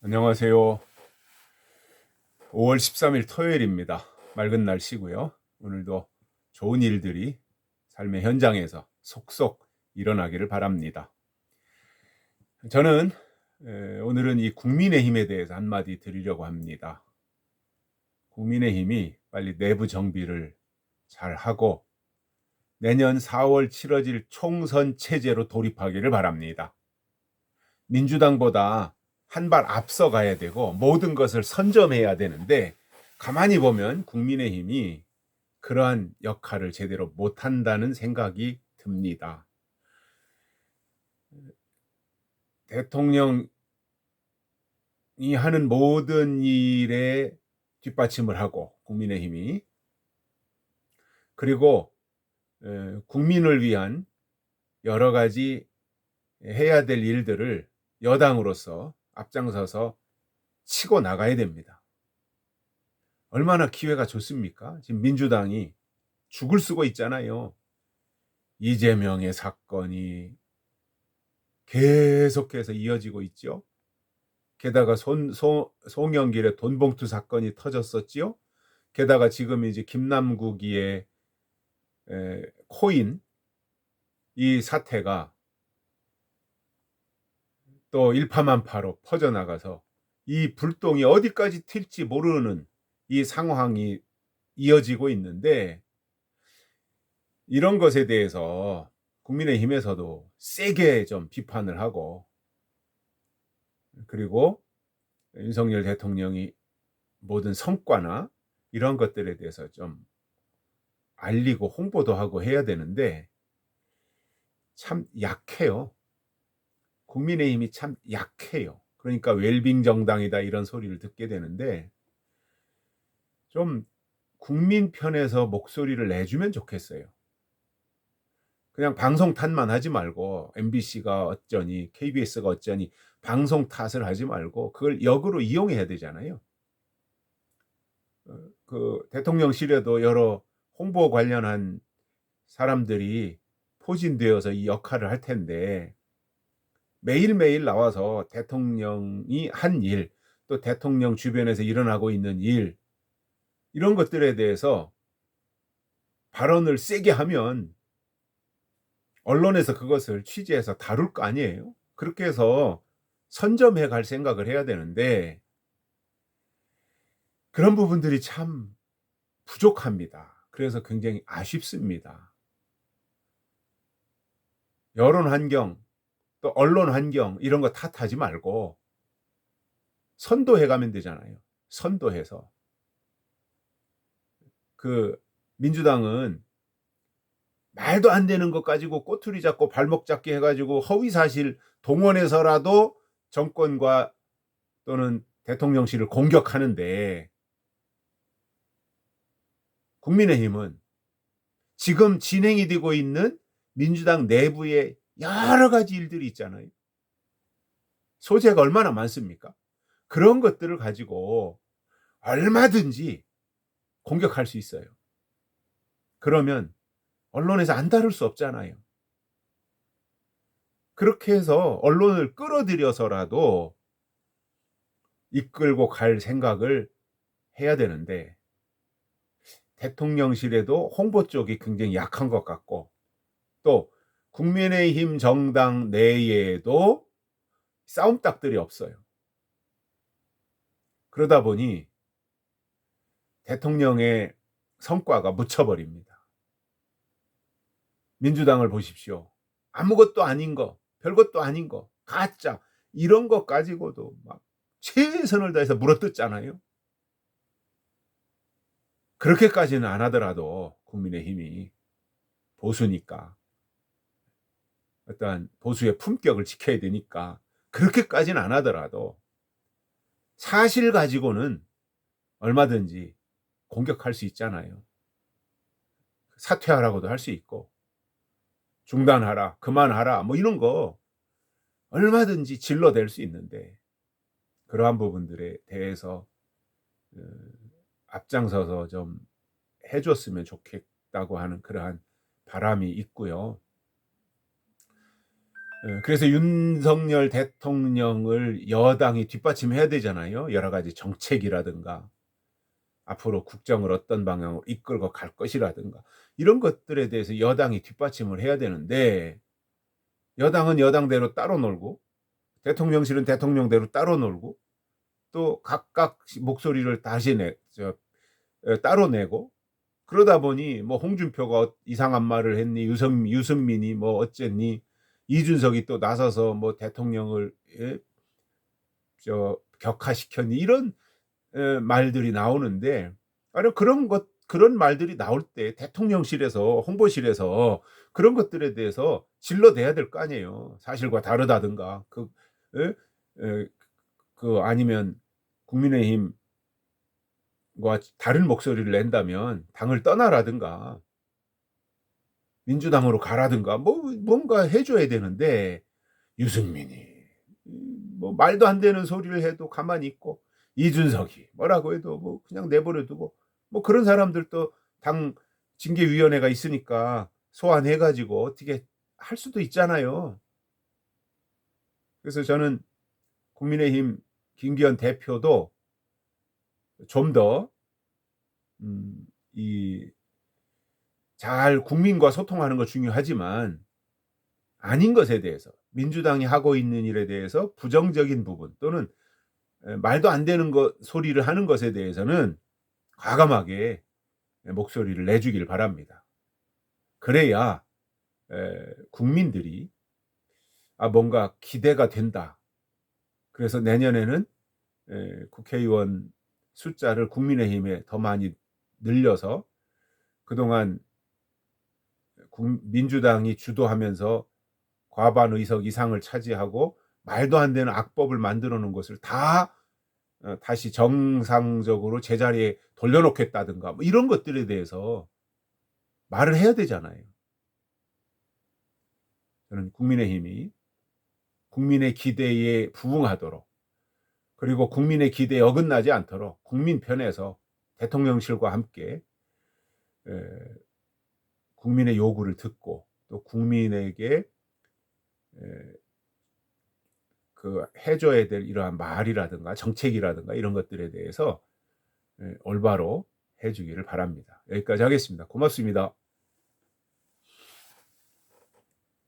안녕하세요. 5월 13일 토요일입니다. 맑은 날씨고요. 오늘도 좋은 일들이 삶의 현장에서 속속 일어나기를 바랍니다. 저는 오늘은 이 국민의힘에 대해서 한마디 드리려고 합니다. 국민의힘이 빨리 내부 정비를 잘 하고 내년 4월 치러질 총선 체제로 돌입하기를 바랍니다. 민주당보다 한 발 앞서 가야 되고 모든 것을 선점해야 되는데 가만히 보면 국민의힘이 그러한 역할을 제대로 못한다는 생각이 듭니다. 대통령이 하는 모든 일에 뒷받침을 하고 국민의힘이 그리고 국민을 위한 여러 가지 해야 될 일들을 여당으로서 앞장서서 치고 나가야 됩니다. 얼마나 기회가 좋습니까? 지금 민주당이 죽을 쓰고 있잖아요. 이재명의 사건이 계속해서 이어지고 있죠. 게다가 송영길의 돈봉투 사건이 터졌었지요. 게다가 지금 이제 김남국이의 코인 이 사태가 또 일파만파로 퍼져나가서 이 불똥이 어디까지 튈지 모르는 이 상황이 이어지고 있는데 이런 것에 대해서 국민의힘에서도 세게 좀 비판을 하고 그리고 윤석열 대통령이 모든 성과나 이런 것들에 대해서 좀 알리고 홍보도 하고 해야 되는데 참 약해요. 국민의힘이 참 약해요. 그러니까 웰빙 정당이다 이런 소리를 듣게 되는데 좀 국민 편에서 목소리를 내주면 좋겠어요. 그냥 방송 탓만 하지 말고 MBC가 어쩌니 KBS가 어쩌니 방송 탓을 하지 말고 그걸 역으로 이용해야 되잖아요. 그 대통령실에도 여러 홍보 관련한 사람들이 포진되어서 이 역할을 할 텐데 매일매일 나와서 대통령이 한 일, 또 대통령 주변에서 일어나고 있는 일 이런 것들에 대해서 발언을 세게 하면 언론에서 그것을 취재해서 다룰 거 아니에요. 그렇게 해서 선점해 갈 생각을 해야 되는데 그런 부분들이 참 부족합니다. 그래서 굉장히 아쉽습니다. 여론 환경, 또 언론 환경 이런 거 탓하지 말고 선도해 가면 되잖아요. 선도해서. 그 민주당은 말도 안 되는 것 가지고 꼬투리 잡고 발목 잡기 해가지고 허위사실 동원해서라도 정권과 또는 대통령실을 공격하는데 국민의힘은 지금 진행이 되고 있는 민주당 내부의 여러 가지 일들이 있잖아요. 소재가 얼마나 많습니까? 그런 것들을 가지고 얼마든지 공격할 수 있어요. 그러면 언론에서 안 다룰 수 없잖아요. 그렇게 해서 언론을 끌어들여서라도 이끌고 갈 생각을 해야 되는데 대통령실에도 홍보 쪽이 굉장히 약한 것 같고 또 국민의힘 정당 내에도 싸움닭들이 없어요. 그러다 보니 대통령의 성과가 묻혀버립니다. 민주당을 보십시오. 아무것도 아닌 거, 별것도 아닌 거, 가짜 이런 거 가지고도 막 최선을 다해서 물어뜯잖아요. 그렇게까지는 안 하더라도 국민의힘이 보수니까 어떠한 보수의 품격을 지켜야 되니까 그렇게까지는 안 하더라도 사실 가지고는 얼마든지 공격할 수 있잖아요. 사퇴하라고도 할 수 있고 중단하라, 그만하라 뭐 이런 거 얼마든지 질러댈 수 있는데 그러한 부분들에 대해서 앞장서서 좀 해줬으면 좋겠다고 하는 그러한 바람이 있고요. 그래서 윤석열 대통령을 여당이 뒷받침해야 되잖아요. 여러 가지 정책이라든가 앞으로 국정을 어떤 방향으로 이끌고 갈 것이라든가 이런 것들에 대해서 여당이 뒷받침을 해야 되는데 여당은 여당대로 따로 놀고 대통령실은 대통령대로 따로 놀고 또 각각 목소리를 다시 따로 내고 그러다 보니 뭐 홍준표가 이상한 말을 했니, 유승민이 뭐 어쨌니, 이준석이 또 나서서 뭐 대통령을 격하시켰니 이런 말들이 나오는데 그런 말들이 나올 때 대통령실에서 홍보실에서 그런 것들에 대해서 질러대야 될 거 아니에요. 사실과 다르다든가 에? 에, 아니면 국민의힘과 다른 목소리를 낸다면 당을 떠나라든가 민주당으로 가라든가 뭔가 해줘야 되는데 유승민이 뭐 말도 안 되는 소리를 해도 가만히 있고 이준석이 뭐라고 해도 뭐 그냥 내버려 두고 뭐 그런 사람들도 당 징계위원회가 있으니까 소환해 가지고 어떻게 할 수도 있잖아요. 그래서 저는 국민의힘 김기현 대표도 좀 더 잘 국민과 소통하는 거 중요하지만 아닌 것에 대해서 민주당이 하고 있는 일에 대해서 부정적인 부분 또는 말도 안 되는 소리를 하는 것에 대해서는 과감하게 목소리를 내주길 바랍니다. 그래야 국민들이 뭔가 기대가 된다. 그래서 내년에는 국회의원 숫자를 국민의힘에 더 많이 늘려서 그동안 민주당이 주도하면서 과반 의석 이상을 차지하고 말도 안 되는 악법을 만들어 놓은 것을 다 다시 정상적으로 제자리에 돌려놓겠다든가 뭐 이런 것들에 대해서 말을 해야 되잖아요. 저는 국민의힘이 국민의 기대에 부응하도록 그리고 국민의 기대에 어긋나지 않도록 국민 편에서 대통령실과 함께 국민의 요구를 듣고 또 국민에게 해줘야 될 이러한 말이라든가 정책이라든가 이런 것들에 대해서 올바로 해주기를 바랍니다. 여기까지 하겠습니다. 고맙습니다.